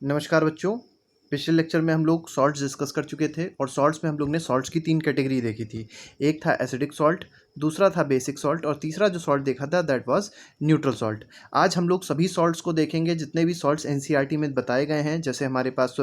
नमस्कार बच्चों। पिछले लेक्चर में हम लोग सॉल्ट्स डिस्कस कर चुके थे और सॉल्ट्स में हम लोग ने सॉल्ट्स की 3 कैटेगरी देखी थी। एक था एसिडिक सॉल्ट, दूसरा था बेसिक सॉल्ट और तीसरा जो सॉल्ट देखा था दैट वाज न्यूट्रल सॉल्ट। आज हम लोग सभी सॉल्ट्स को देखेंगे जितने भी सॉल्ट्स एनसीईआरटी में बताए गए हैं। जैसे हमारे पास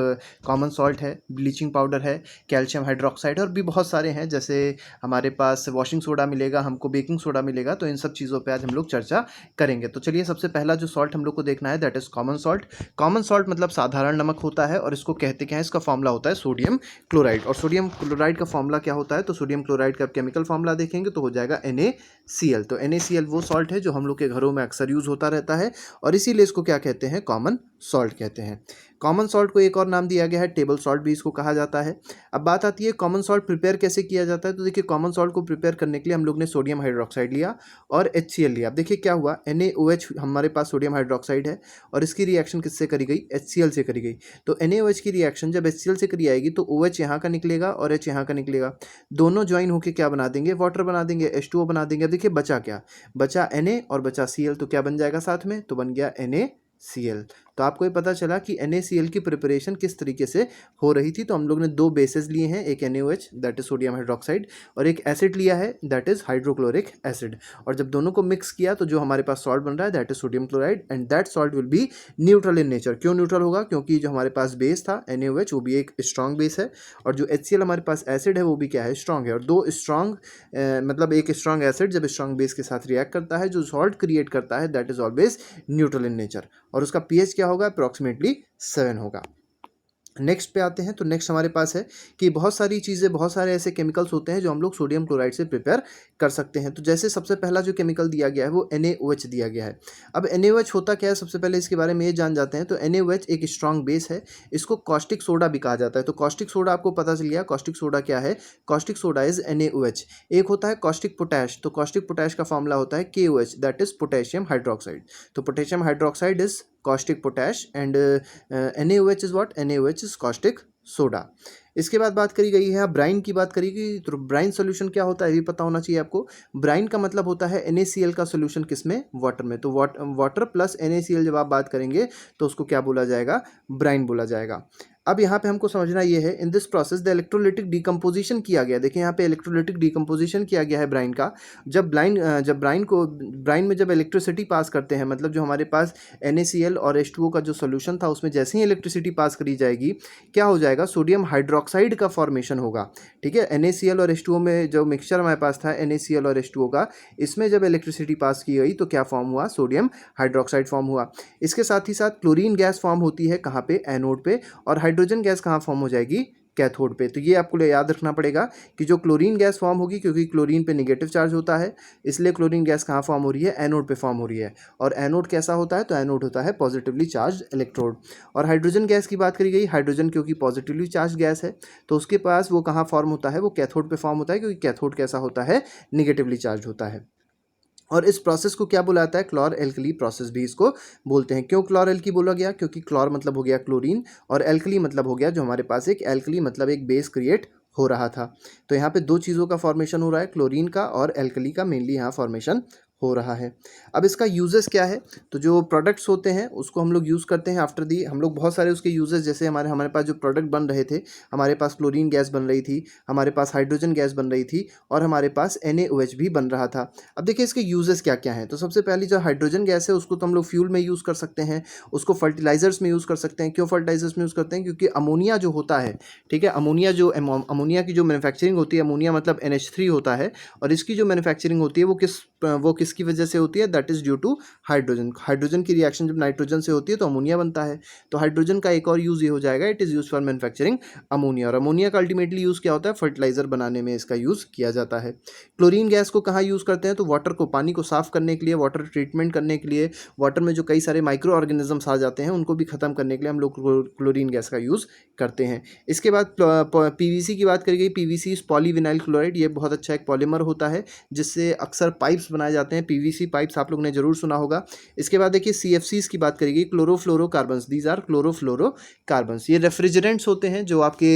कॉमन सॉल्ट है, ब्लीचिंग पाउडर है, कैल्शियम हाइड्रोक्साइड और भी बहुत सारे हैं। जैसे हमारे पास वॉशिंग सोडा मिलेगा, हमको बेकिंग सोडा मिलेगा। तो इन सब चीज़ों पर आज हम लोग चर्चा करेंगे। तो चलिए, सबसे पहला जो सॉल्ट हम लोग को देखना है that is common salt. Common salt मतलब साधारण नमक होता है और इसको कहते क्या है, इसका फॉर्मूला होता है सोडियम क्लोराइड। और सोडियम क्लोराइड का फॉर्मूला क्या होता है, तो सोडियम क्लोराइड का केमिकल फॉर्मूला देखेंगे तो हो जाएगा NaCl। तो NaCl वो सॉल्ट है जो हम लोग के घरों में अक्सर यूज होता रहता है और इसीलिए इसको क्या कहते हैं, कॉमन सॉल्ट कहते हैं। कॉमन सॉल्ट को एक और नाम दिया गया है, टेबल सॉल्ट भी इसको कहा जाता है। अब बात आती है कॉमन सॉल्ट प्रिपेयर कैसे किया जाता है। तो देखिए, कॉमन सॉल्ट को प्रिपेयर करने के लिए हम लोग ने सोडियम हाइड्रोक्साइड लिया और HCl लिया। अब देखिए क्या हुआ, NaOH हमारे पास सोडियम हाइड्रोक्साइड है और इसकी रिएक्शन किससे करी गई, HCl से करी गई। तो NaOH की रिएक्शन जब HCl से करी आएगी तो OH यहाँ का निकलेगा और H यहाँ का निकलेगा। दोनों ज्वाइन होकर क्या बना देंगे, वाटर बना देंगे, H2O बना देंगे। अब देखिए बचा क्या, बचा Na और बचा Cl। तो क्या बन जाएगा साथ में, तो बन गया NaCl। तो आपको ये पता चला कि NaCl की प्रिपरेशन किस तरीके से हो रही थी। तो हम लोग ने दो बेसेस लिए हैं, एक NaOH that is sodium hydroxide और एक एसिड लिया है दैट इज हाइड्रोक्लोरिक एसिड। और जब दोनों को मिक्स किया तो जो हमारे पास सॉल्ट बन रहा है that is sodium chloride and that salt will be neutral in nature. क्यों न्यूट्रल होगा, क्योंकि जो हमारे पास बेस था NaOH वो भी एक स्ट्रॉन्ग बेस है और जो HCl हमारे पास एसिड है वो भी क्या है, स्ट्रॉन्ग है। और दो स्ट्रॉन्ग मतलब एक स्ट्रॉन्ग एसिड जब स्ट्रॉन्ग बेस के साथ रिएक्ट करता है, जो सॉल्ट क्रिएट करता है that is always neutral in nature और उसका pH क्या होगा, अप्रॉक्सीमेटली 7 होगा। नेक्स्ट पे आते हैं। तो नेक्स्ट हमारे पास है कि बहुत सारी चीज़ें, बहुत सारे ऐसे केमिकल्स होते हैं जो हम लोग सोडियम क्लोराइड से प्रिपेयर कर सकते हैं। तो जैसे सबसे पहला जो केमिकल दिया गया है वो NaOH दिया गया है। अब NaOH होता क्या है, सबसे पहले इसके बारे में ये जान जाते हैं। तो NaOH एक स्ट्रॉन्ग बेस है, इसको कॉस्टिक सोडा भी कहा जाता है। तो कॉस्टिक सोडा आपको पता चल गया, कॉस्टिक सोडा क्या है, कॉस्टिक सोडा इज NaOH। एक होता है कॉस्टिक पोटैश, तो कॉस्टिक पोटैश का फॉर्मूला होता है KOH that is potassium hydroxide. तो potassium hydroxide is caustic potash and NaOH is what, NaOH is caustic soda. इसके बाद बात करी गई है, ब्राइन की बात करी गई। तो ब्राइन सोल्यूशन क्या होता है ये भी पता होना चाहिए आपको। ब्राइन का मतलब होता है NaCl का सोल्यूशन किसमें, वाटर में। तो वाटर प्लस NaCl जब आप बात करेंगे तो उसको क्या बोला जाएगा, ब्राइन बोला जाएगा। अब यहाँ पे हमको समझना ये है, in this process the electrolytic decomposition किया गया। देखिए यहाँ पे इलेक्ट्रोलिटिक डिकम्पोजिशन किया गया है ब्राइन का। जब ब्राइन में जब इलेक्ट्रिसिटी पास करते हैं, मतलब जो हमारे पास NaCl और H2O का जो सोल्यूशन था उसमें जैसे ही इलेक्ट्रिसिटी पास करी जाएगी क्या हो जाएगा, सोडियम हाइड्रोक्साइड का फॉर्मेशन होगा। ठीक है, NaCl और H2O में जो मिक्सचर हमारे पास था NaCl और H2O का, इसमें जब इलेक्ट्रिसिटी पास की गई तो क्या फॉर्म हुआ, सोडियम हाइड्रोक्साइड फॉर्म हुआ। इसके साथ ही साथ क्लोरीन गैस फॉर्म होती है कहाँ पे, एनोड पे, और हाइड्रोजन गैस कहाँ फॉर्म हो जाएगी, कैथोड पे। तो ये आपको याद रखना पड़ेगा कि जो क्लोरीन गैस फॉर्म होगी, क्योंकि क्लोरीन पे नेगेटिव चार्ज होता है, इसलिए क्लोरीन गैस कहाँ फॉर्म हो रही है, एनोड पे फॉर्म हो रही है। और एनोड कैसा होता है, तो एनोड होता है पॉजिटिवली चार्ज इलेक्ट्रोड। और हाइड्रोजन गैस की बात करी गई, हाइड्रोजन क्योंकि पॉजिटिवली चार्ज गैस है तो उसके पास वो कहाँ फॉर्म होता है, वो कैथोड पे फॉर्म होता है, क्योंकि कैथोड कैसा होता है, निगेटिवली चार्ज होता है। और इस प्रोसेस को क्या बुलाता है, क्लोर एल्कली प्रोसेस भी इसको बोलते हैं। क्यों क्लोर एल्की बोला गया, क्योंकि क्लोर मतलब हो गया क्लोरीन और एल्कली मतलब हो गया जो हमारे पास एक एल्कली मतलब एक बेस क्रिएट हो रहा था। तो यहाँ पे दो चीज़ों का फॉर्मेशन हो रहा है, क्लोरीन का और एल्कली का मेनली यहाँ फॉर्मेशन हो रहा है। अब इसका यूजेस क्या है, तो जो प्रोडक्ट्स होते हैं उसको हम लोग यूज़ करते हैं आफ्टर दी, हम लोग बहुत सारे उसके यूजेस, जैसे हमारे पास जो प्रोडक्ट बन रहे थे, हमारे पास क्लोरीन गैस बन रही थी, हमारे पास हाइड्रोजन गैस बन रही थी और हमारे पास NaOH भी बन रहा था। अब देखिए इसके यूजेस क्या क्या हैं। तो सबसे पहली जो हाइड्रोजन गैस है उसको तो हम लोग फ्यूल में यूज़ कर सकते हैं, उसको फर्टिलाइजर्स में यूज़ कर सकते हैं। क्यों फर्टिलाइजर्स में यूज़ करते हैं, क्योंकि अमोनिया जो होता है, ठीक है, अमोनिया की जो मैन्युफैक्चरिंग होती है, अमोनिया मतलब NH3 होता है, और इसकी जो मैन्युफैक्चरिंग होती है वो किसकी वजह से होती है, that is due to hydrogen. Hydrogen की रिएक्शन जब नाइट्रोजन से होती है तो अमोनिया बनता है। तो हाइड्रोजन का एक और यूज़ ये हो जाएगा, it is use for manufacturing ammonia. और अमोनिया का अल्टीमेटली यूज़ क्या होता है, फर्टिलाइजर बनाने में इसका यूज़ किया जाता है। क्लोरीन गैस को कहाँ यूज़ करते हैं, तो वाटर को, पानी को साफ करने के लिए, वाटर ट्रीटमेंट करने के लिए, वाटर में जो कई सारे माइक्रो ऑर्गेनिजम्स आ जाते हैं उनको भी खत्म करने के लिए हम लोग क्लोरीन गैस का यूज़ करते हैं। इसके बाद PVC की बात करी गई, PVC पॉलीविनाइल क्लोराइड, ये बहुत अच्छा एक पॉलीमर होता है जिससे अक्सर पाइप्स बनाए जाते हैं, PVC पाइप्स आप लोग ने जरूर सुना होगा। इसके बाद देखिए CFCs की बात करी गई, क्लोरोफ्लोरोकार्बन्स, दीज आर क्लोरोफ्लोरोकार्बन्स। ये रेफ्रिजरेंट्स होते हैं जो आपके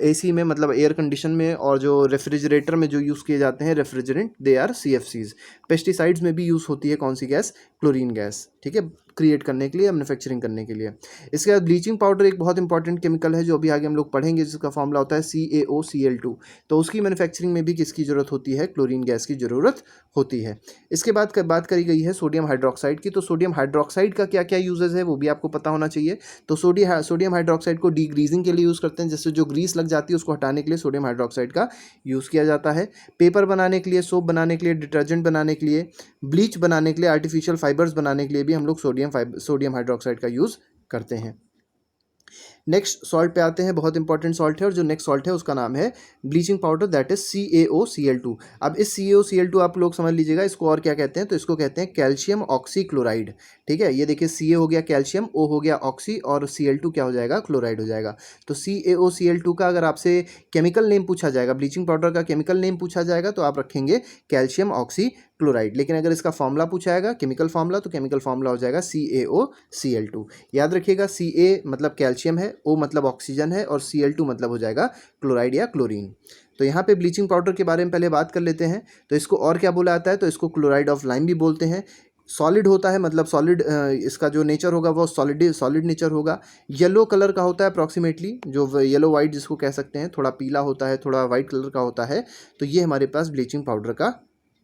AC में मतलब एयर कंडीशन में और जो रेफ्रिजरेटर में जो यूज़ किए जाते हैं refrigerant, they are CFCs। Pesticides में भी यूज़ होती है कौन सी गैस, क्लोरीन गैस। ठीक है, क्रिएट करने के लिए, मैन्युफैक्चरिंग करने के लिए। इसके बाद ब्लीचिंग पाउडर एक बहुत इंपॉर्टेंट केमिकल है जो अभी आगे हम लोग पढ़ेंगे, जिसका फॉर्मूला होता है CaOCl2। तो उसकी मैन्युफैक्चरिंग में भी किसकी ज़रूरत होती है? क्लोरीन गैस की ज़रूरत होती है। इसके बाद बात करी गई है सोडियम हाइड्रोक्साइड की। तो सोडियम हाइड्रोक्साइड का क्या क्या यूजेज है वो भी आपको पता होना चाहिए। तो सोडियम हाइड्रोक्साइड को डीग्रीजिंग के लिए यूज़ करते हैं, जैसे जो ग्रीस लग जाती है उसको हटाने के लिए सोडियम हाइड्रोक्साइड का यूज़ किया जाता है। पेपर बनाने के लिए, सोप बनाने के लिए, डिटर्जेंट बनाने के लिए, ब्लीच बनाने के लिए, आर्टिफिशियल फाइबर्स बनाने के लिए भी हम लोग सोडियम हाइड्रोक्साइड का यूज़ करते हैं। नेक्स्ट सॉल्ट पे आते हैं, बहुत इंपॉर्टेंट सॉल्ट है, और जो नेक्स्ट सॉल्ट है उसका नाम है bleaching powder, that is CaOCl2। अब इस CaOCl2 आप लोग समझ लीजिएगा इसको और क्या कहते हैं, तो इसको कहते हैं कैल्शियम ऑक्सीक्लोराइड। ठीक है, ये देखिए Ca हो गया कैल्शियम, O हो गया ऑक्सी, और Cl2 क्या हो जाएगा? क्लोराइड हो जाएगा। तो CaOCl2 का अगर आपसे केमिकल नेम पूछा जाएगा, ब्लीचिंग पाउडर का केमिकल नेम पूछा जाएगा, तो आप रखेंगे कैल्शियम ऑक्सी क्लोराइड। लेकिन अगर इसका फॉर्मूला पूछा जाएगा केमिकल फॉर्मूला, तो केमिकल फॉर्मूला हो जाएगा CaOCl2। याद रखिएगा Ca मतलब कैल्शियम है, O मतलब ऑक्सीजन है, और Cl2 मतलब हो जाएगा क्लोराइड या क्लोरीन। तो यहाँ पे ब्लीचिंग पाउडर के बारे में पहले बात कर लेते हैं। तो इसको और क्या बोला जाता है? तो इसको क्लोराइड ऑफ लाइम भी बोलते हैं। सॉलिड होता है, मतलब सॉलिड, इसका जो नेचर होगा वो सॉलिड नेचर होगा। येलो कलर का होता है अप्रॉक्सीमेटली, जो येलो वाइट जिसको कह सकते हैं, थोड़ा पीला होता है, थोड़ा वाइट कलर का होता है। तो ये हमारे पास ब्लीचिंग पाउडर का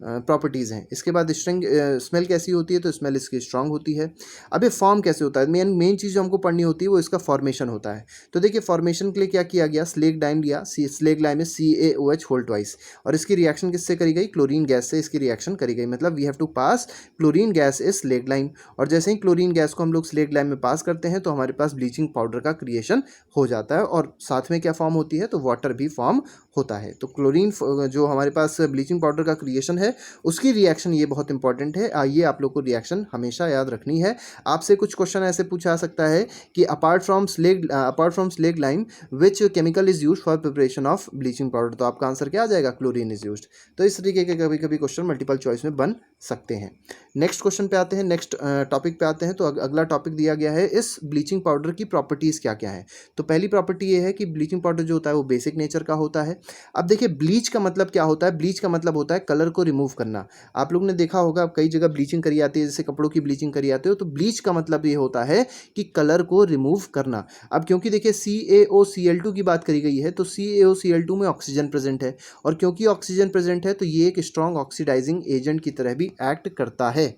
प्रॉपर्टीज़ हैं। इसके बाद स्मेल कैसी होती है? तो स्मेल इसकी स्ट्रांग होती है। अब ये फॉर्म कैसे होता है? मेन चीज़ जो हमको पढ़नी होती है वो इसका फॉर्मेशन होता है। तो देखिए फॉर्मेशन के लिए क्या किया गया, स्लेग लाइम लिया, स्लेग लाइम में CaOH होल ट्वाइस, और इसकी रिएक्शन किससे करी गई? क्लोरीन गैस से इसकी रिएक्शन करी गई। मतलब we have to pass chlorine gas is slaked lime, और जैसे ही क्लोरीन गैस को हम लोग स्लेग लाइम में पास करते हैं तो हमारे पास ब्लीचिंग पाउडर का क्रिएशन हो जाता है, और साथ में क्या फॉर्म होती है? तो वाटर भी फॉर्म होता है। तो क्लोरीन जो हमारे पास ब्लीचिंग पाउडर का क्रिएशन है उसकी रिएक्शन ये बहुत इंपॉर्टेंट है। आइए आप लोग को रिएक्शन हमेशा याद रखनी है। आपसे कुछ क्वेश्चन ऐसे पूछा जा सकता है कि apart from slaked lime which chemical is used for preparation of bleaching powder, तो आपका आंसर क्या आ जाएगा? Chlorine is used. तो इस तरीके के कभी कभी क्वेश्चन मल्टीपल चॉइस में बन सकते हैं। नेक्स्ट क्वेश्चन पे आते हैं, नेक्स्ट टॉपिक पे आते हैं। तो अगला टॉपिक दिया गया है इस ब्लीचिंग पाउडर की प्रॉपर्टीज़ क्या क्या है। तो पहली प्रॉपर्टी ये है कि ब्लीचिंग पाउडर जो होता है वो बेसिक नेचर का होता है। अब देखिए ब्लीच का मतलब क्या होता है? ब्लीच का मतलब होता है कलर को रिमूव करना। आप लोग ने देखा होगा कई जगह ब्लीचिंग करी जाती है, जैसे कपड़ों की ब्लीचिंग करी जाती है, तो ब्लीच का मतलब ये होता है कि कलर को रिमूव करना। अब क्योंकि देखिए CaOCl2 की बात करी गई है, तो CaOCl2 में ऑक्सीजन प्रेजेंट है, और क्योंकि ऑक्सीजन प्रेजेंट है तो ये एक स्ट्रॉन्ग ऑक्सीडाइजिंग एजेंट की तरह भी एक्ट करता है।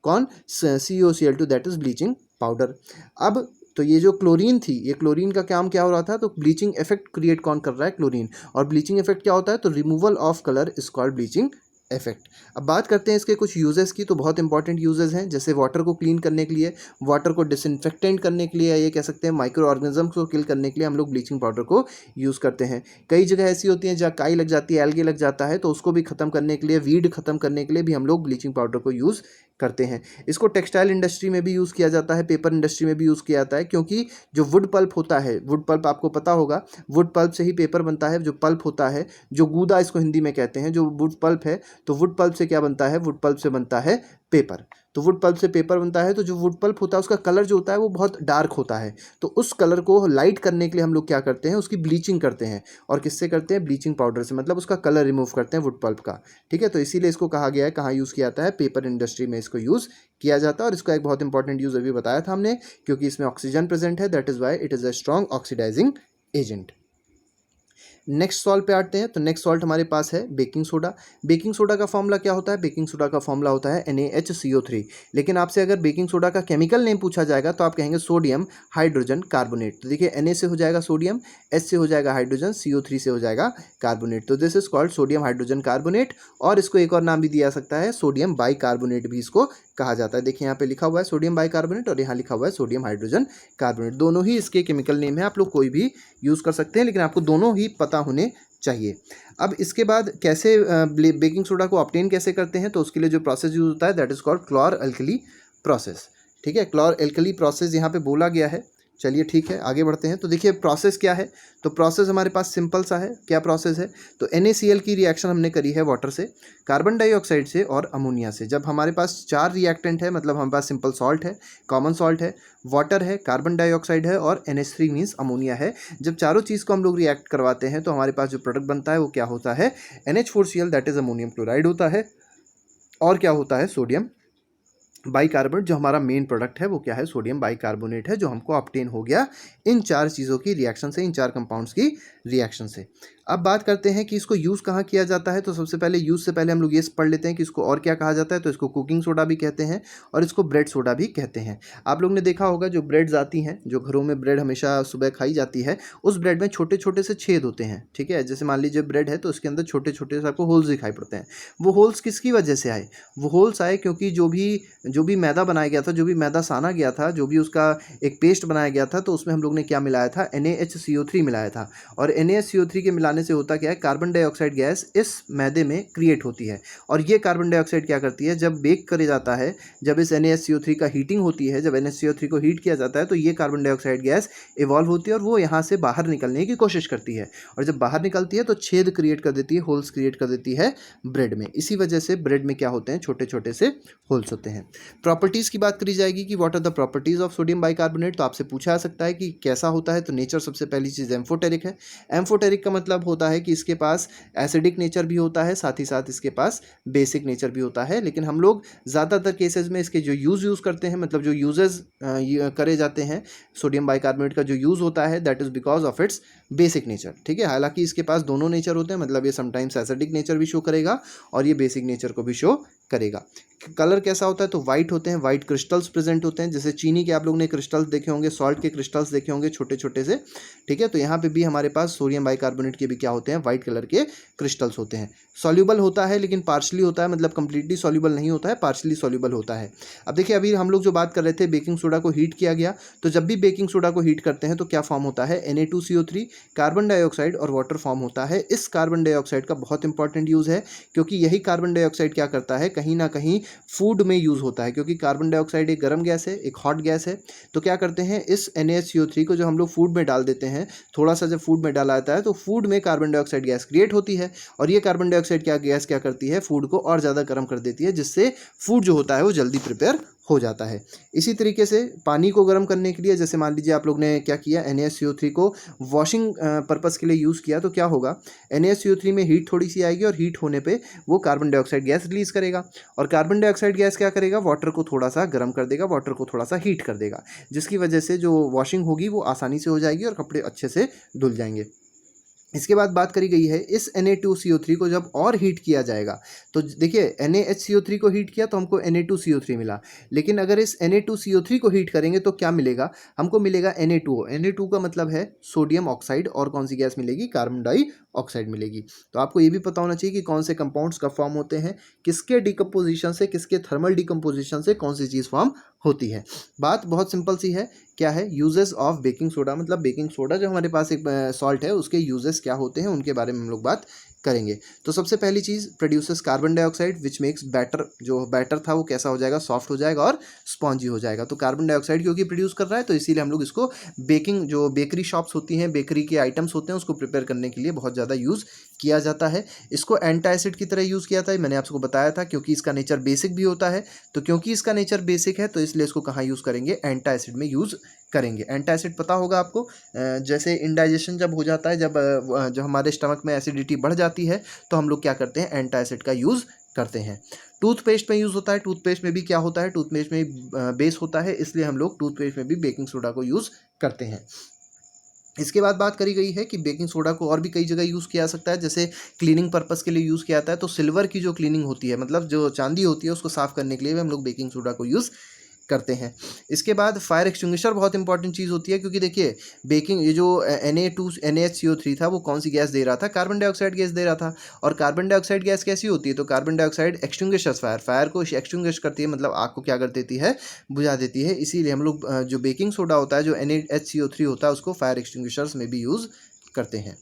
कौन? CaOCl2, that is bleaching powder. अब तो ये जो क्लोरीन थी, ये क्लोरीन का काम क्या हो रहा था? तो ब्लीचिंग इफेक्ट क्रिएट कौन कर रहा है? क्लोरीन। और ब्लीचिंग इफेक्ट क्या होता है? तो removal of colour is called bleaching effect. अब बात करते हैं इसके कुछ यूजेस की। तो बहुत इंपॉर्टेंट यूजेस हैं, जैसे वाटर को क्लीन करने के लिए, वाटर को डिसइंफेक्टेंट करने के लिए, ये कह सकते हैं माइक्रो ऑर्गेनिजम्स को किल करने के लिए हम लोग ब्लीचिंग पाउडर को यूज़ करते हैं। कई जगह ऐसी होती हैं जहाँ काई लग जाती है, एल्गे लग जाता है, तो उसको भी खत्म करने के लिए, वीड खत्म करने के लिए भी हम लोग ब्लीचिंग पाउडर को यूज़ करते हैं। इसको टेक्सटाइल इंडस्ट्री में भी यूज़ किया जाता है, पेपर इंडस्ट्री में भी यूज़ किया जाता है, क्योंकि जो वुड पल्प होता है, वुड पल्प आपको पता होगा, वुड पल्प से ही पेपर बनता है। जो पल्प होता है, जो गूदा इसको हिंदी में कहते हैं, जो वुड पल्प है, तो वुड पल्प से क्या बनता है? वुड पल्प से बनता है पेपर। तो वुड पल्प से पेपर बनता है, तो जो वुड पल्प होता है उसका कलर जो होता है वो बहुत डार्क होता है, तो उस कलर को लाइट करने के लिए हम लोग क्या करते हैं? उसकी ब्लीचिंग करते हैं। और किससे करते हैं? ब्लीचिंग पाउडर से, मतलब उसका कलर रिमूव करते हैं वुड पल्प का। ठीक है, तो इसीलिए इसको कहा गया है, कहाँ यूज़ किया जाता है? पेपर इंडस्ट्री में इसको यूज़ किया जाता है। और इसका एक बहुत इंपॉर्टेंट यूज़ अभी बताया था हमने, क्योंकि इसमें ऑक्सीजन प्रेजेंट है, that is why it is a strong oxidizing agent. Next salt पे आते हैं। तो नेक्स्ट सॉल्ट हमारे पास है बेकिंग सोडा। बेकिंग सोडा का फॉर्मूला क्या होता है? बेकिंग सोडा का फॉर्मूला होता है NaHCO3। लेकिन आपसे अगर बेकिंग सोडा का केमिकल नेम पूछा जाएगा तो आप कहेंगे सोडियम हाइड्रोजन कार्बोनेट। तो देखिए Na से हो जाएगा सोडियम, H से हो जाएगा हाइड्रोजन, CO3 से हो जाएगा कार्बोनेट। तो this is called sodium hydrogen carbonate, और इसको एक और नाम भी दिया सकता है, सोडियम बाइकार्बोनेट भी इसको कहा जाता है। देखिए यहाँ पे लिखा हुआ है सोडियम बाइकार्बोनेट, और यहाँ लिखा हुआ है सोडियम हाइड्रोजन कार्बोनेट। दोनों ही इसके केमिकल नेम है, आप लोग कोई भी यूज़ कर सकते हैं, लेकिन आपको दोनों ही पता होने चाहिए। अब इसके बाद कैसे बेकिंग सोडा को ऑब्टेन कैसे करते हैं? तो उसके लिए जो प्रोसेस यूज होता है that is called क्लोर alkali process. ठीक है, क्लोर अल्कली प्रोसेस यहाँ पे बोला गया है। चलिए ठीक है, आगे बढ़ते हैं। तो देखिए प्रोसेस क्या है, तो प्रोसेस हमारे पास सिंपल सा है। क्या प्रोसेस है? तो NaCl की रिएक्शन हमने करी है वाटर से, कार्बन डाइऑक्साइड से और अमोनिया से। जब हमारे पास 4 रिएक्टेंट है, मतलब हमारे पास सिंपल सॉल्ट है, कॉमन सॉल्ट है, वाटर है, कार्बन डाइऑक्साइड है और NH3 मीन्स अमोनिया है। जब चारों चीज़ को हम लोग रिएक्ट करवाते हैं तो हमारे पास जो प्रोडक्ट बनता है वो क्या होता है? NH4Cl, that is ammonium chloride होता है। और क्या होता है? सोडियम बाइकार्बोनेट जो हमारा मेन प्रोडक्ट है वो क्या है, सोडियम बाइकार्बोनेट है, जो हमको ऑब्टेन हो गया इन 4 चीज़ों की रिएक्शन से, इन 4 कंपाउंड्स की रिएक्शन से। अब बात करते हैं कि इसको यूज़ कहाँ किया जाता है। तो सबसे पहले यूज़ से पहले हम लोग ये पढ़ लेते हैं कि इसको और क्या कहा जाता है। तो इसको कुकिंग सोडा भी कहते हैं और इसको ब्रेड सोडा भी कहते हैं। आप लोग ने देखा होगा जो ब्रेड्स आती हैं, जो घरों में ब्रेड हमेशा सुबह खाई जाती है, उस ब्रेड में छोटे छोटे से छेद होते हैं, ठीक है। जैसे मान लीजिए ब्रेड है तो उसके अंदर छोटे छोटे से आपको होल्स दिखाई पड़ते हैं। वो होल्स किसकी वजह से आए? वो होल्स आए क्योंकि जो भी मैदा बनाया गया था, जो भी मैदा साना गया था, जो भी उसका एक पेस्ट बनाया गया था, तो उसमें हम लोग ने क्या मिलाया था, NaHCO3 मिलाया था। और NaHCO3 के मिलाने से होता क्या है, कार्बन डाइऑक्साइड गैस इस मैदे में क्रिएट होती है। और ये कार्बन डाइऑक्साइड क्या करती है, जब बेक करे जाता है, जब इस NaHCO3 का हीटिंग होती है, जब NaCO3 को हीट किया जाता है तो ये कार्बन डाइऑक्साइड गैस इवॉल्व होती है और वो यहाँ से बाहर निकलने की कोशिश करती है। और जब बाहर निकलती है तो छेद क्रिएट कर देती है, होल्स क्रिएट कर देती है ब्रेड में। इसी वजह से ब्रेड में क्या होते हैं, छोटे छोटे से होल्स होते हैं। प्रॉपर्टीज़ की बात करी जाएगी कि what are the properties of sodium bicarbonate. तो आपसे पूछा जा सकता है कि कैसा होता है। तो नेचर सबसे पहली चीज़ एम्फोटेरिक है। एम्फोटेरिक का मतलब होता है कि इसके पास एसिडिक नेचर भी होता है, साथ ही साथ इसके पास बेसिक नेचर भी होता है। लेकिन हम लोग ज़्यादातर केसेस में इसके जो यूज़ करते हैं, मतलब जो यूजेस करे जाते हैं सोडियम बाइकार्बोनेट का जो यूज़ होता है, that is because of its basic nature, ठीक है। हालांकि इसके पास दोनों नेचर होते हैं, मतलब ये समटाइम्स एसिडिक नेचर भी शो करेगा और ये बेसिक नेचर को भी शो करेगा। कलर कैसा होता है, तो वाइट होते हैं, वाइट क्रिस्टल्स प्रेजेंट होते हैं। जैसे चीनी के आप लोग ने क्रिस्टल्स देखे होंगे, सॉल्ट के क्रिस्टल्स देखे होंगे छोटे छोटे से, ठीक है। तो यहाँ पे भी हमारे पास सोडियम बाइकार्बोनेट के भी क्या होते हैं, वाइट कलर के क्रिस्टल्स होते हैं। सॉल्यूबल होता है लेकिन पार्शली होता है, मतलब कंप्लीटली सॉल्यूबल नहीं होता है, पार्शली सॉल्यूबल होता है। अब देखिए अभी हम लोग जो बात कर रहे थे, बेकिंग सोडा को हीट किया गया, तो जब भी बेकिंग सोडा को हीट करते हैं तो क्या फॉर्म होता है, Na2CO3, कार्बन डाइऑक्साइड और वाटर फॉर्म होता है। इस कार्बन डाइऑक्साइड का बहुत इंपॉर्टेंट यूज़ है, क्योंकि यही कार्बन डाइऑक्साइड क्या करता है, कहीं ना कहीं फूड में यूज़ होता है। क्योंकि कार्बन डाइऑक्साइड एक गर्म गैस है, एक हॉट गैस है। तो क्या करते हैं, इस NaHCO3 को जो हम लोग फूड में डाल देते हैं, थोड़ा सा जब फूड में डाला जाता है तो फूड में कार्बन डाइऑक्साइड गैस क्रिएट होती है। और ये कार्बन डाइऑक्साइड क्या करती है, फूड को और ज़्यादा गर्म कर देती है, जिससे फूड जो होता है वो जल्दी प्रिपेयर हो जाता है। इसी तरीके से पानी को गर्म करने के लिए, जैसे मान लीजिए आप लोग ने क्या किया, NaCO3 को वॉशिंग पर्पस के लिए यूज़ किया, तो क्या होगा, NaCO3 में हीट थोड़ी सी आएगी और हीट होने पे वो कार्बन डाइऑक्साइड गैस रिलीज़ करेगा। और कार्बन डाइऑक्साइड गैस क्या करेगा, वाटर को थोड़ा सा गर्म कर देगा, वाटर को थोड़ा सा हीट कर देगा, जिसकी वजह से जो वॉशिंग होगी वो आसानी से हो जाएगी और कपड़े अच्छे से धुल जाएंगे। इसके बाद बात करी गई है, इस Na2CO3 को जब और हीट किया जाएगा, तो देखिए NaHCO3 को हीट किया तो हमको Na2CO3 मिला। लेकिन अगर इस Na2CO3 को हीट करेंगे तो क्या मिलेगा, हमको मिलेगा Na2O। Na2 का मतलब है सोडियम ऑक्साइड, और कौन सी गैस मिलेगी, कार्बन डाइऑक्साइड मिलेगी। तो आपको ये भी पता होना चाहिए कि कौन से कंपाउंड्स का फॉर्म होते हैं, किसके डिकम्पोजिशन से, किसके थर्मल डिकम्पोजिशन से कौन सी चीज़ फॉर्म होती है। बात बहुत सिंपल सी है, क्या है, यूजेस ऑफ बेकिंग सोडा, मतलब बेकिंग सोडा जो हमारे पास एक सॉल्ट है उसके यूजेस क्या होते हैं, उनके बारे में हम लोग बात करेंगे। तो सबसे पहली चीज़, produces carbon dioxide which makes batter, जो बैटर था वो कैसा हो जाएगा, सॉफ्ट हो जाएगा और स्पॉन्जी हो जाएगा। तो कार्बन डाइऑक्साइड क्योंकि प्रोड्यूस कर रहा है, तो इसीलिए हम लोग इसको बेकिंग, जो बेकरी शॉप्स होती हैं, बेकरी के आइटम्स होते हैं, उसको प्रिपेयर करने के लिए बहुत ज़्यादा यूज़ किया जाता है। इसको एंटासिड की तरह यूज़ किया था, मैंने आपको बताया था, क्योंकि इसका नेचर बेसिक भी होता है। तो क्योंकि इसका नेचर बेसिक है तो इसलिए इसको कहाँ यूज़ करेंगे, एंटासिड में यूज़ करेंगे। एंटासिड पता होगा आपको, जैसे इंडाइजेशन जब हो जाता है, जब हमारे स्टमक में एसिडिटी बढ़ जाती है, तो हम लोग क्या करते हैं, एंटासिड का यूज़ करते हैं। टूथपेस्ट में यूज़ होता है, टूथपेस्ट में भी क्या होता है, टूथपेस्ट में बेस होता है, इसलिए हम लोग टूथपेस्ट में भी बेकिंग सोडा को यूज़ करते हैं। इसके बाद बात करी गई है कि बेकिंग सोडा को और भी कई जगह यूज़ किया जा सकता है, जैसे क्लीनिंग पर्पस के लिए यूज़ किया जाता है। तो सिल्वर की जो क्लीनिंग होती है, मतलब जो चांदी होती है, उसको साफ़ करने के लिए भी हम लोग बेकिंग सोडा को यूज़ करते हैं। इसके बाद फायर एक्सटिंग्विशर बहुत इंपॉर्टेंट चीज़ होती है, क्योंकि देखिए बेकिंग, ये जो NaHCO3 था वो कौन सी गैस दे रहा था, कार्बन डाइऑक्साइड गैस दे रहा था। और कार्बन डाइऑक्साइड गैस कैसी होती है, तो कार्बन डाइऑक्साइड एक्सटिंग्विशर्स फायर को एक्सटिंग्विश करती है, मतलब आग को क्या कर देती है, बुझा देती है। इसीलिए हम लोग जो बेकिंग सोडा होता है, जो NaHCO3 होता है, उसको फायर एक्सटिंग्विशर्स में भी यूज़ करते हैं।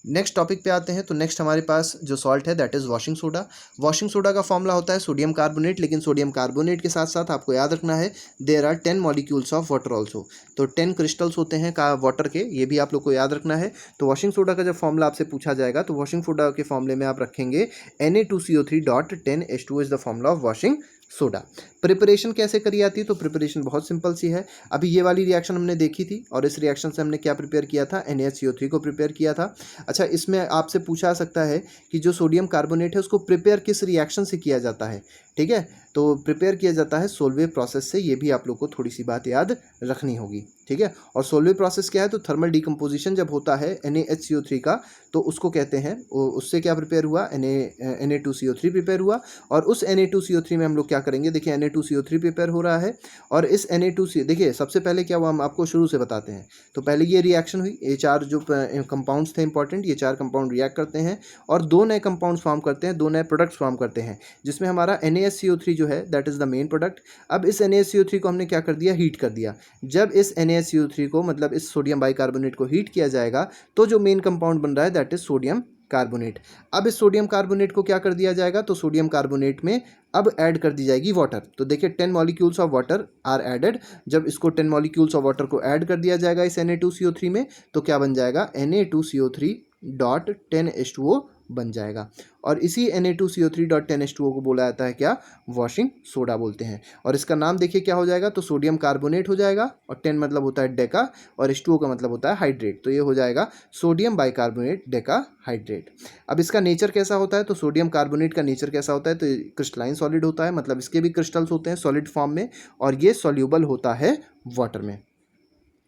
नेक्स्ट टॉपिक पे आते हैं। तो नेक्स्ट हमारे पास जो सॉल्ट है that is washing soda. Washing soda का फॉर्मूला होता है सोडियम कार्बोनेट, लेकिन सोडियम कार्बोनेट के साथ साथ आपको याद रखना है there are 10 molecules of water also. तो 10 क्रिस्टल्स होते हैं का वाटर के, ये भी आप लोग को याद रखना है। तो वॉशिंग सोडा का जब फॉर्मूला आपसे पूछा जाएगा तो वॉशिंग सोडा के फॉर्मूले में आप रखेंगे Na2CO3.10H2 is the formula of washing soda. Preparation कैसे करी जाती है, तो प्रिपरेशन बहुत सिंपल सी है। अभी ये वाली रिएक्शन हमने देखी थी और इस रिएक्शन से हमने क्या प्रिपेयर किया था, NaCO3 को प्रिपेयर किया था। अच्छा, इसमें आपसे पूछा सकता है कि जो सोडियम कार्बोनेट है उसको प्रिपेयर किस रिएक्शन से किया जाता है, ठीक है, तो प्रिपेयर किया जाता है सोल्वे प्रोसेस से। ये भी आप लोग को थोड़ी सी बात याद रखनी होगी, ठीक है। और सोल्वे प्रोसेस क्या है, तो थर्मल डिकम्पोजिशन जब होता है NaHCO3 का, तो उसको कहते हैं, उससे क्या प्रिपेयर हुआ, Na2CO3 प्रिपेयर हुआ। और उस Na2CO3 में हम लोग क्या करेंगे, देखिए Na2CO3 प्रिपेयर हो रहा है और इस Na2CO, देखिए सबसे पहले क्या हुआ हम आपको शुरू से बताते हैं। तो पहले ये रिएक्शन हुई, ये चार जो कंपाउंड्स थे इंपॉर्टेंट, ये चार कंपाउंड रिएक्ट करते हैं और दो नए कंपाउंड्स फॉर्म करते हैं, दो नए प्रोडक्ट्स फॉर्म करते हैं, जिसमें हमारा NaSCO3 जो है that is the main product. अब इस NaSCO3 को हमने क्या कर दिया, हीट कर दिया। जब इस NaSCO3 को, मतलब इस सोडियम बाइकार्बोनेट को हीट किया जाएगा तो जो मेन कंपाउंड बन रहा है दैट इज सोडियम कार्बोनेट। अब इस सोडियम कार्बोनेट को क्या कर दिया जाएगा, तो सोडियम कार्बोनेट में अब ऐड कर दी जाएगी वाटर। तो देखिए 10 molecules of water are added. जब इसको 10 मॉलिक्यूल्स ऑफ वाटर को ऐड कर दिया जाएगा इस Na2CO3 में, तो क्या बन जाएगा, Na2CO3.10H2O बन जाएगा। और इसी Na2CO3.10H2O को बोला जाता है क्या, वॉशिंग सोडा बोलते हैं। और इसका नाम देखिए क्या हो जाएगा, तो सोडियम कार्बोनेट हो जाएगा और 10 मतलब होता है डेका और H2O का मतलब होता है हाइड्रेट, तो ये हो जाएगा सोडियम बाइकार्बोनेट डेका हाइड्रेट। अब इसका नेचर कैसा होता है, तो सोडियम कार्बोनेट का नेचर कैसा होता है, तो क्रिस्टलाइन सॉलिड होता है, मतलब इसके भी क्रिस्टल्स होते हैं सॉलिड फॉर्म में और ये सॉल्यूबल होता है वाटर में।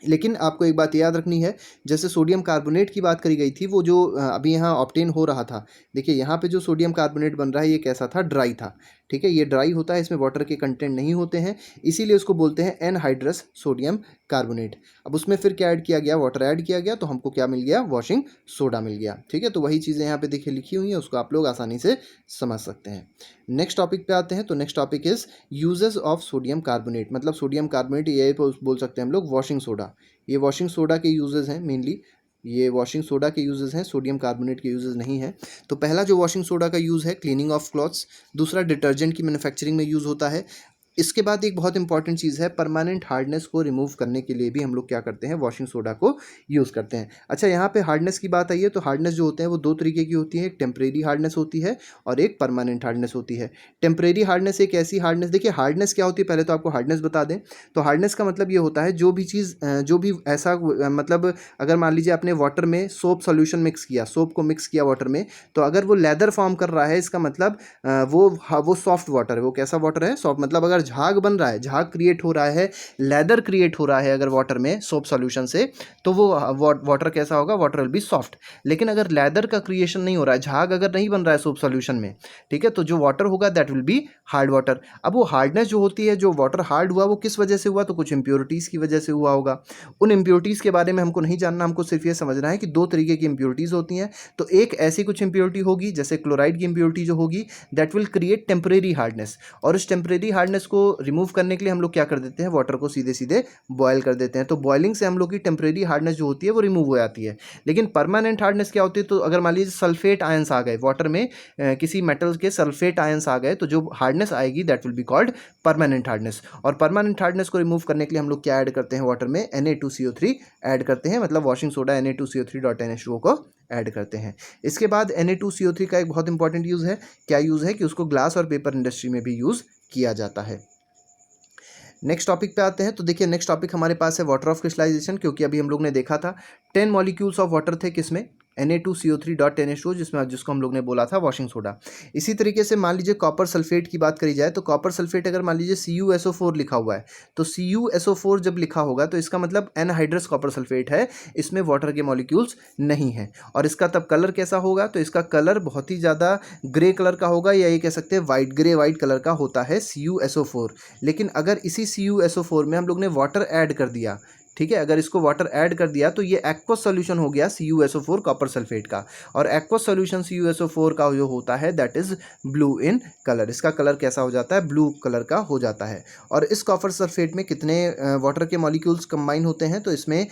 लेकिन आपको एक बात याद रखनी है, जैसे सोडियम कार्बोनेट की बात करी गई थी, वो जो अभी यहाँ ऑब्टेन हो रहा था, देखिए यहाँ पे जो सोडियम कार्बोनेट बन रहा है ये कैसा था, ड्राई था, ठीक है, ये ड्राई होता है, इसमें वाटर के कंटेंट नहीं होते हैं, इसीलिए उसको बोलते हैं एनहाइड्रस सोडियम कार्बोनेट। अब उसमें फिर क्या ऐड किया गया, वाटर ऐड किया गया, तो हमको क्या मिल गया, वॉशिंग सोडा मिल गया, ठीक है। तो वही चीज़ें यहाँ पे देखिए लिखी हुई हैं, उसको आप लोग आसानी से समझ सकते हैं। नेक्स्ट टॉपिक पे आते हैं, तो next topic is uses of sodium carbonate, मतलब सोडियम कार्बोनेट ये बोल सकते हैं हम लोग वॉशिंग सोडा। ये वॉशिंग सोडा के यूजेस हैं मेनली, ये वॉशिंग सोडा के यूजेस हैं, सोडियम कार्बोनेट के यूजेस नहीं हैं। तो पहला जो वॉशिंग सोडा का यूज़ है, क्लीनिंग ऑफ क्लॉथ्स। दूसरा, डिटर्जेंट की मैन्युफैक्चरिंग में यूज़ होता है। इसके बाद एक बहुत इंपॉर्टेंट चीज़ है, परमानेंट हार्डनेस को रिमूव करने के लिए भी हम लोग क्या करते हैं, वॉशिंग सोडा को यूज़ करते हैं। अच्छा, यहाँ पे हार्डनेस की बात आई है, तो हार्डनेस जो होते हैं वो दो तरीके की होती है, एक टेम्परेरी हार्डनेस होती है और एक परमानेंट हार्डनेस होती है। टेम्परेरी हार्डनेस एक ऐसी हार्डनेस, देखिए हार्डनेस क्या होती है, पहले तो आपको हार्डनेस बता दें। तो हार्डनेस का मतलब ये होता है जो भी चीज़, जो भी ऐसा मतलब अगर मान लीजिए आपने वाटर में सोप सोल्यूशन मिक्स किया, सोप को मिक्स किया वाटर में, तो अगर वो लेदर फॉर्म कर रहा है, इसका मतलब वो सॉफ्ट वाटर है। वो कैसा वाटर है, सॉफ्ट, मतलब अगर झाग बन रहा है, झाग क्रिएट हो रहा है, लेदर क्रिएट हो रहा है अगर वाटर में सोप सॉल्यूशन से, तो वो वाटर कैसा होगा, वाटर विल बी सॉफ्ट। लेकिन अगर लेदर का क्रिएशन नहीं हो रहा है, झाग अगर नहीं बन रहा है सोप सॉल्यूशन में, ठीक है, तो जो वाटर होगा that will be hard water. अब वो हार्डनेस जो होती है, जो वाटर हार्ड हुआ, वो किस वजह से हुआ, तो कुछ इंप्योरिटीज़ की वजह से हुआ होगा। उन इंप्योरिटीज़ के बारे में हमको नहीं जानना, हमको सिर्फ ये समझना है कि दो तरीके की इंप्योरिटीज़ होती हैं। तो एक ऐसी कुछ इंप्योरिटी होगी, जैसे क्लोराइड की इंप्योरिटी जो होगी, that will create temporary hardness, और उस टेम्परेरी हार्डनेस को रिमूव करने के लिए हम लोग क्या कर देते हैं, वाटर को सीधे सीधे बॉयल कर देते हैं। तो बॉइलिंग से हम लोग की टेम्परेरी हार्डनेस जो होती है वो रिमूव हो जाती है। लेकिन परमानेंट हार्डनेस क्या होती है, तो अगर मान लीजिए सल्फेट आयंस आ गए वाटर में, किसी मेटल्स के सल्फेट आयंस आ गए, तो जो हार्डनेस आएगी that will be called permanent hardness. और परमानेंट हार्डनेस को रिमूव करने के लिए हम लोग क्या ऐड करते हैं, वाटर में Na2CO3 ऐड करते हैं, मतलब वॉशिंग सोडा Na2CO3.NH2O को ऐड करते हैं। इसके बाद Na2CO3 का एक बहुत इंपॉर्टेंट यूज़ है, क्या यूज़ है कि उसको ग्लास और पेपर इंडस्ट्री में भी यूज़ किया जाता है। नेक्स्ट टॉपिक पे आते हैं, तो देखिए नेक्स्ट टॉपिक हमारे पास है वाटर ऑफ क्रिस्टलाइजेशन, क्योंकि अभी हम लोग ने देखा था 10 मॉलिक्यूल्स ऑफ वाटर थे किसमें, Na2CO3.10H2O, जिसको हम लोग ने बोला था वॉशिंग सोडा। इसी तरीके से मान लीजिए कॉपर सल्फेट की बात करी जाए, तो कॉपर सल्फेट अगर मान लीजिए CuSO4 लिखा हुआ है, तो CuSO4 जब लिखा होगा तो इसका मतलब एनहाइड्रस कॉपर सल्फेट है, इसमें वाटर के मॉलिक्यूल्स नहीं हैं। और इसका तब कलर कैसा होगा, तो इसका कलर बहुत ही ज़्यादा ग्रे कलर का होगा, या ये कह सकते हैं वाइट, ग्रे वाइट कलर का होता है CuSO4। लेकिन अगर इसी CuSO4 में हम लोग ने वाटर ऐड कर दिया, ठीक है, अगर इसको वाटर ऐड कर दिया, तो ये एक्वस सॉल्यूशन हो गया CuSO4 कॉपर सल्फेट का। और एक्वस सॉल्यूशन CuSO4 का जो होता है that is blue in colour, इसका कलर कैसा हो जाता है, ब्लू कलर का हो जाता है। और इस कॉपर सल्फेट में कितने वाटर के मॉलिक्यूल्स कंबाइन होते हैं, तो इसमें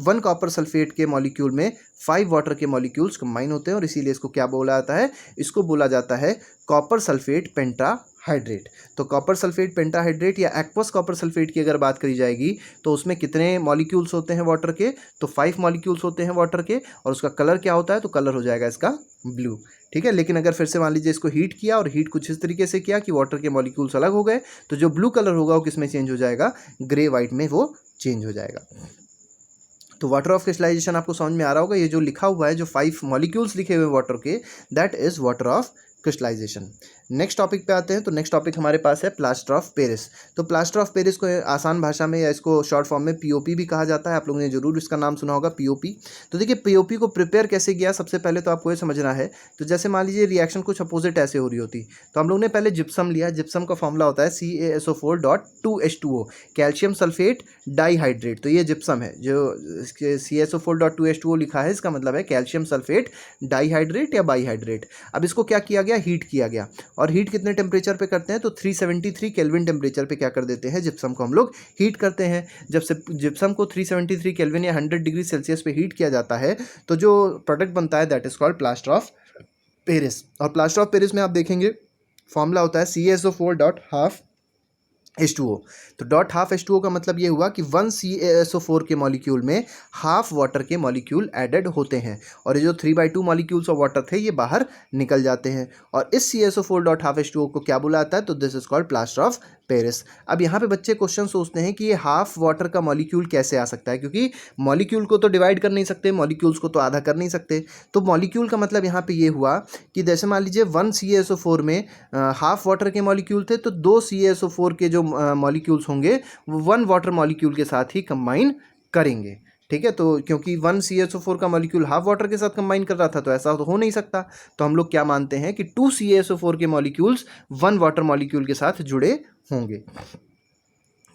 वन कॉपर सल्फेट के मॉलिक्यूल में 5 वाटर के मॉलिक्यूल्स कंबाइन होते हैं, और इसीलिए इसको क्या बोला जाता है, इसको बोला जाता है कॉपर सल्फेट पेंटाहाइड्रेट। तो कॉपर सल्फेट पेंटाहाइड्रेट या एक्वस कॉपर सल्फेट की अगर बात करी जाएगी, तो उसमें कितने मॉलिक्यूल्स होते हैं वाटर के, तो 5 मॉलिक्यूल्स होते हैं वाटर के, और उसका कलर क्या होता है, तो कलर हो जाएगा इसका ब्लू। ठीक है। लेकिन अगर फिर से मान लीजिए इसको हीट किया और हीट कुछ इस तरीके से किया कि वाटर के मॉलिक्यूल्स अलग हो गए, तो जो ब्लू कलर होगा वो किस में चेंज हो जाएगा, ग्रे वाइट में वो चेंज हो जाएगा। तो वाटर ऑफ क्रिस्टलाइजेशन आपको समझ में आ रहा होगा। ये जो लिखा हुआ है, जो 5 मॉलिक्यूल्स लिखे हुए वाटर के, that is water of crystallization. Next topic पे आते हैं। तो नेक्स्ट टॉपिक हमारे पास है प्लास्टर ऑफ पेरिस। तो प्लास्टर ऑफ पेरिस को आसान भाषा में या इसको शॉर्ट फॉर्म में पीओपी भी कहा जाता है। आप लोगों ने जरूर इसका नाम सुना होगा, पीओपी। तो देखिए पीओपी को प्रिपेयर कैसे किया, सबसे पहले तो आपको ये समझना है। तो जैसे मान लीजिए रिएक्शन कुछ अपोजिट ऐसे हो रही होती, तो हम लोग ने पहले जिप्सम लिया। जिप्सम का फॉर्मूला होता है CaSO4.2H2O, कैल्शियम सल्फेट डाईहाइड्रेट। तो ये जिप्सम है, जो CaSO4.2H2O लिखा है, इसका मतलब है कैल्शियम सल्फेट डाईहाइड्रेट या बाईहाइड्रेट। अब इसको क्या किया गया, हीट किया गया। और हीट कितने टेम्परेचर पे करते हैं, तो 373 केल्विन टेम्परेचर पे क्या कर देते हैं, जिप्सम को हम लोग हीट करते हैं। जब से जिप्सम को 373 केल्विन या 100 डिग्री सेल्सियस पे हीट किया जाता है, तो जो प्रोडक्ट बनता है that is called plaster of Paris. और प्लास्टर ऑफ पेरिस में आप देखेंगे फॉर्मूला होता है CaSO4.12H2O। तो .12H2O का मतलब ये हुआ कि 1 CaSO4 के मॉलिक्यूल में हाफ वाटर के मॉलिक्यूल एडेड होते हैं, और ये जो 3/2 मॉलिक्यूल्स ऑफ वाटर थे ये बाहर निकल जाते हैं। और इस CaSO4.12H2O को क्या बुलाता है, तो this is called plaster of Paris. अब यहाँ पे बच्चे क्वेश्चन सोचते हैं कि ये हाफ वाटर का मॉलिक्यूल कैसे आ सकता है, क्योंकि मॉलिक्यूल को तो डिवाइड कर नहीं सकते, मॉलिक्यूल्स को तो आधा कर नहीं सकते। तो मॉलिक्यूल का मतलब यहाँ पे ये हुआ कि जैसे मान लीजिए 1 CaSO4 में हाफ वाटर के मॉलिक्यूल थे, तो 2 CaSO4 के जो मॉलिक्यूल्स होंगे वो 1 वाटर मॉलिक्यूल के साथ ही कंबाइन करेंगे। ठीक है। तो क्योंकि 1 CaSO4 का मॉलिक्यूल हाफ वाटर के साथ कंबाइन कर रहा था, तो ऐसा तो हो नहीं सकता। तो हम लोग क्या मानते हैं कि 2 CaSO4 के मॉलिक्यूल्स 1 वाटर मॉलिक्यूल के साथ जुड़े होंगे।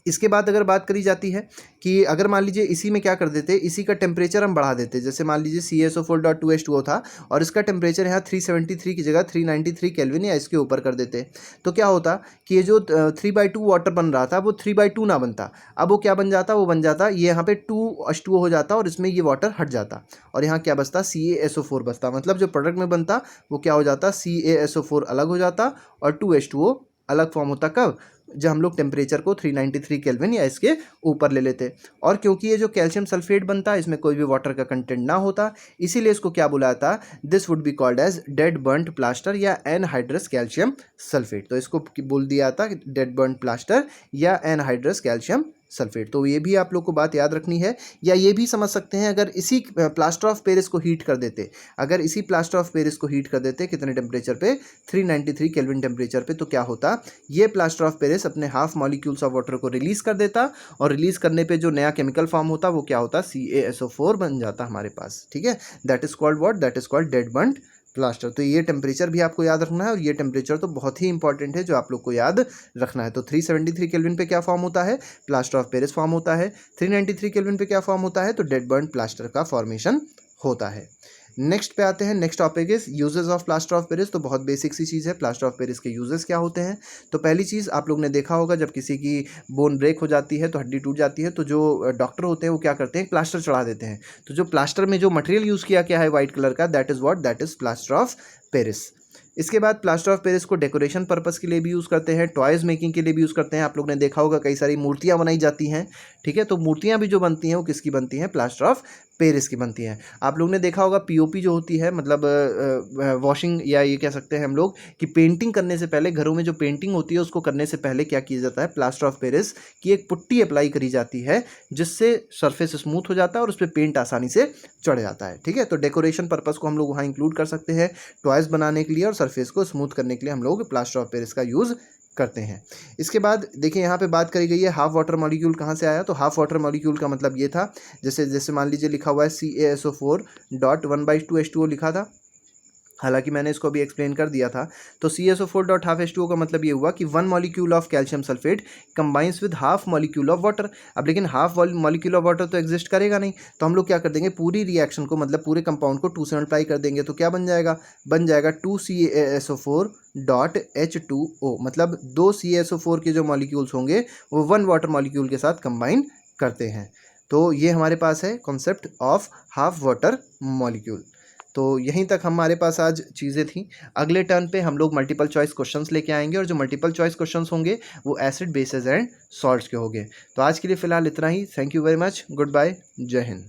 इसके बाद अगर बात करी जाती है कि अगर मान लीजिए इसी में क्या कर देते, इसी का टेम्परेचर हम बढ़ा देते। जैसे मान लीजिए CaSO4.2H2O था और इसका टेम्परेचर यहाँ 373 की जगह 393 केल्विन या इसके ऊपर कर देते, तो क्या होता कि ये जो 3/2 वाटर बन रहा था वो 3/2 ना बनता। अब वो क्या बन जाता, वो बन जाता ये यहाँ पे 2H2O हो जाता और इसमें ये वाटर हट जाता, और यहाँ क्या बचता, CaSO4 बचता। मतलब जो प्रोडक्ट में बनता वो क्या हो जाता, CaSO4 अलग हो जाता और 2H2O अलग फॉर्म होता। कब, जब हम लोग टेम्परेचर को 393 केल्विन या इसके ऊपर ले लेते। और क्योंकि ये जो कैल्शियम सल्फेट बनता है इसमें कोई भी वाटर का कंटेंट ना होता, इसीलिए इसको क्या बुलाता, this would be called as dead burnt plaster या एनहाइड्रस कैल्शियम सल्फेट। तो इसको बोल दिया था डेड बर्न्ड प्लास्टर या एनहाइड्रस कैल्शियम सल्फेट। तो ये भी आप लोग को बात याद रखनी है। या ये भी समझ सकते हैं, अगर इसी प्लास्टर ऑफ पेरिस को हीट कर देते, अगर इसी प्लास्टर ऑफ पेरिस को हीट कर देते कितने टेम्परेचर पे, 393 केल्विन टेम्परेचर पे, तो क्या होता, ये प्लास्टर ऑफ पेरिस अपने हाफ मॉलिक्यूल्स ऑफ वाटर को रिलीज कर देता, और रिलीज करने पे जो नया केमिकल फॉर्म होता वो क्या होता, CaSO4 बन जाता हमारे पास। ठीक है। That is called what, that is called dead burnt plaster. तो ये टेम्परेचर भी आपको याद रखना है, और ये टेम्परेचर तो बहुत ही इंपॉर्टेंट है जो आप लोग को याद रखना है। तो 373 केल्विन पे क्या फॉर्म होता है, प्लास्टर ऑफ पेरिस फॉर्म होता है। 393 केल्विन पे क्या फॉर्म होता है, तो डेड बर्न्ड प्लास्टर का फॉर्मेशन होता है। नेक्स्ट पे आते हैं। Next topic is uses of plaster of Paris. तो बहुत बेसिक सी चीज़ है, प्लास्टर ऑफ पेरिस के यूजेस क्या होते हैं। तो पहली चीज़ आप लोग ने देखा होगा, जब किसी की बोन ब्रेक हो जाती है तो हड्डी टूट जाती है, तो जो डॉक्टर होते हैं वो क्या करते हैं, प्लास्टर चढ़ा देते हैं। तो जो प्लास्टर में जो मटेरियल यूज़ किया गया है वाइट कलर का, that is what, that is plaster of Paris. इसके बाद प्लास्टर ऑफ पेरिस को डेकोरेशन पर्पस के लिए भी यूज़ करते हैं, टॉयज़ मेकिंग के लिए भी यूज़ करते हैं। आप लोग ने देखा होगा कई सारी मूर्तियाँ बनाई जाती हैं। ठीक है। तो मूर्तियाँ भी जो बनती हैं वो किसकी बनती हैं, प्लास्टर ऑफ पेरिस की बनती हैं। आप लोग ने देखा होगा पीओपी जो होती है, मतलब वॉशिंग, या ये कह सकते हैं हम लोग कि पेंटिंग करने से पहले, घरों में जो पेंटिंग होती है उसको करने से पहले क्या किया जाता है, प्लास्टर ऑफ पेरिस की एक पुट्टी अप्लाई करी जाती है, जिससे सरफेस स्मूथ हो जाता है और उस पर पेंट आसानी से चढ़ जाता है। ठीक है। तो डेकोरेशन पर्पस को हम लोग वहाँ इंक्लूड कर सकते हैं, टॉयज़ बनाने के लिए और सरफेस को स्मूथ करने के लिए हम लोग प्लास्टर ऑफ पेरिस का यूज़ करते हैं। इसके बाद देखिए यहाँ पे बात करी गई है हाफ वाटर मॉलिक्यूल कहाँ से आया। तो हाफ वाटर मॉलिक्यूल का मतलब ये था, जैसे मान लीजिए लिखा हुआ है CaSO4.1/2H2O लिखा था, हालांकि मैंने इसको अभी एक्सप्लेन कर दिया था। तो CaSO4.12H2O का मतलब ये हुआ कि 1 molecule of calcium sulphate combines with half molecule of water. अब लेकिन हाफ मॉलिक्यूल ऑफ वाटर तो एग्जिस्ट करेगा नहीं, तो हम लोग क्या कर देंगे, पूरी रिएक्शन को, मतलब पूरे कंपाउंड को 2 से मल्टीप्लाई कर देंगे, तो क्या बन जाएगा, बन जाएगा 2 CaSO4.H2O। मतलब 2 CaSO4 के जो मॉलिक्यूल्स होंगे वो 1 वाटर मॉलिक्यूल के साथ कंबाइन करते हैं। तो ये हमारे पास है concept of half water molecule. तो यहीं तक हमारे पास आज चीज़ें थी। अगले टर्न पे हम लोग मल्टीपल चॉइस क्वेश्चंस लेके आएंगे, और जो मल्टीपल चॉइस क्वेश्चंस होंगे वो एसिड, बेसेस एंड सॉल्ट्स के होंगे। तो आज के लिए फ़िलहाल इतना ही। Thank you very much, good bye, जय हिंद।